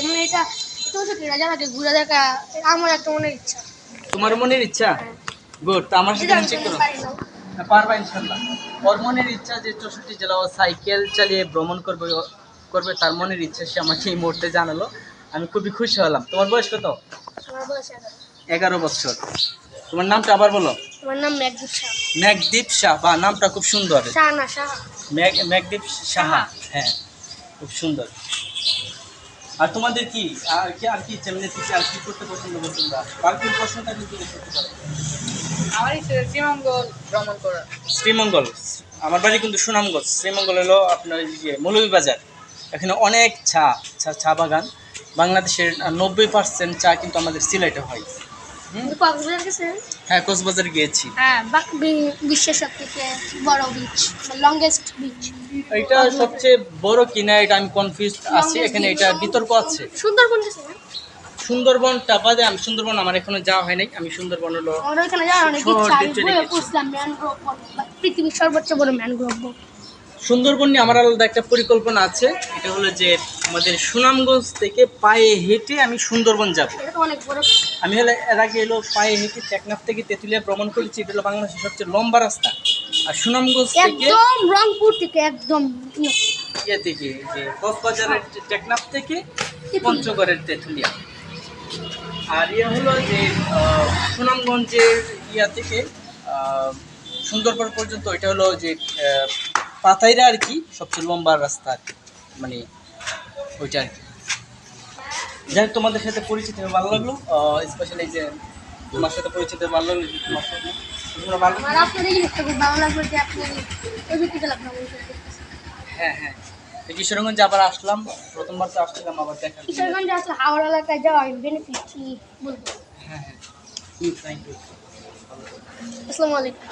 মানে এটা চৌষট্টি জায়গাকে ঘুরে দেখা আমার একটা মনের ইচ্ছা। তোমার মনের ইচ্ছা? গুড। তো আমার সাথে চেক করো। পারবা ইনশাল্লাহ। ওর মনের ইচ্ছা যে 64 জেলা ও সাইকেল চালিয়ে ভ্রমণ করবে তার মনের ইচ্ছা সে আমাকে এই মুহূর্তে জানালো। আমি খুবই খুশি হলাম। তোমার বয়স কত? আমার বয়স 11 বছর। তোমার নামটা আবার বলো। আমার নাম মেঘদীপ শাহ। মেঘদীপ শাহ, বা নামটা খুব সুন্দর। শাহানা সাহা। মেঘদীপ সাহা, হ্যাঁ খুব সুন্দর। আর তোমাদের কি আর কি যেমনি থেকে আর কি করতে পছন্দ করো তোমরা? পার্কের প্রশ্নটা কিন্তু করতে পারো। আমার ইচ্ছে শ্রীমঙ্গল ভ্রমণ করা। শ্রীমঙ্গল, আমার বাড়ি কিন্তু সুনামগঞ্জ। শ্রীমঙ্গল হলো আপনার মৌলভীবাজার। এখানে অনেক চা বাগান। বাংলাদেশের 90% চা কিন্তু আমাদের সিলেটে হয়। কক্সবাজার গেছেন? হ্যাঁ, কক্সবাজার গিয়েছি। হ্যাঁ, বিশ্বের সবথেকে বড় বিচ, লংগেস্ট বিচ। এটা সবচেয়ে বড় কিনা এটা আমি কনফিউজ আছি। এখানে এটা বিতর্ক আছে। সুন্দরবন গেছেন? সুন্দরবনটা বাদে আমি সুন্দরবন আমার এখনো যাওয়া হয় নাই। আমি সুন্দরবন হলো আমার ওইখানে যাওয়ার অনেক ইচ্ছা। আমি বইয়ে পড়ছিলাম ম্যানগ্রোভ পৃথিবীর সর্বোচ্চ বড় ম্যানগ্রোভ। সুন্দরবন নিয়ে আমার আলাদা একটা পরিকল্পনা আছে। এটা হলো যে আমাদের সুনামগঞ্জ থেকে পায়ে হেঁটে আমি সুন্দরবন যাব। এটা তো অনেক বড়। আমি হলে এর আগে এলো পায়ে হেঁটে টেকনাফ থেকে তেঁতুলিয়া ভ্রমণ করেছি। এটা হলো বাংলাদেশের সবচেয়ে লম্বা রাস্তা। আর সুনামগঞ্জ থেকে একদম রংপুর থেকে একদম ইয়ে থেকে যে কক্সবাজারের টেকনাফ থেকে পঞ্চগড়ের তেঁতুলিয়া। আর ইয়ে হলো যে সুনামগঞ্জের ইয়া থেকে সুন্দরবন পর্যন্ত এটা হলো যে পাতাইরা আর কি সবচেয়ে লম্বা রাস্তা আর কি, মানে ওইটা আর কি। যাই হোক, তোমাদের সাথে পরিচিত হয়ে ভালো লাগলো। স্পেশালি যে তোমার সাথে পরিচিত হয়ে ভালো লাগলো। তোমার সাথে তোমরা ভালো। আর আপনার এই জিনিসটা খুব ভালো লাগলো যে আপনি প্রযুক্তিতে লাগলো। হ্যাঁ হ্যাঁ, কিশোরগঞ্জে আবার আসলাম। প্রথমবার তো আসছিলাম, আবার দেখা। কিশোরগঞ্জে আসলে হাওড়া এলাকায় যাওয়া বেনিফিট কি বলবো? হ্যাঁ হ্যাঁ, থ্যাংক ইউ। আসসালামু আলাইকুম।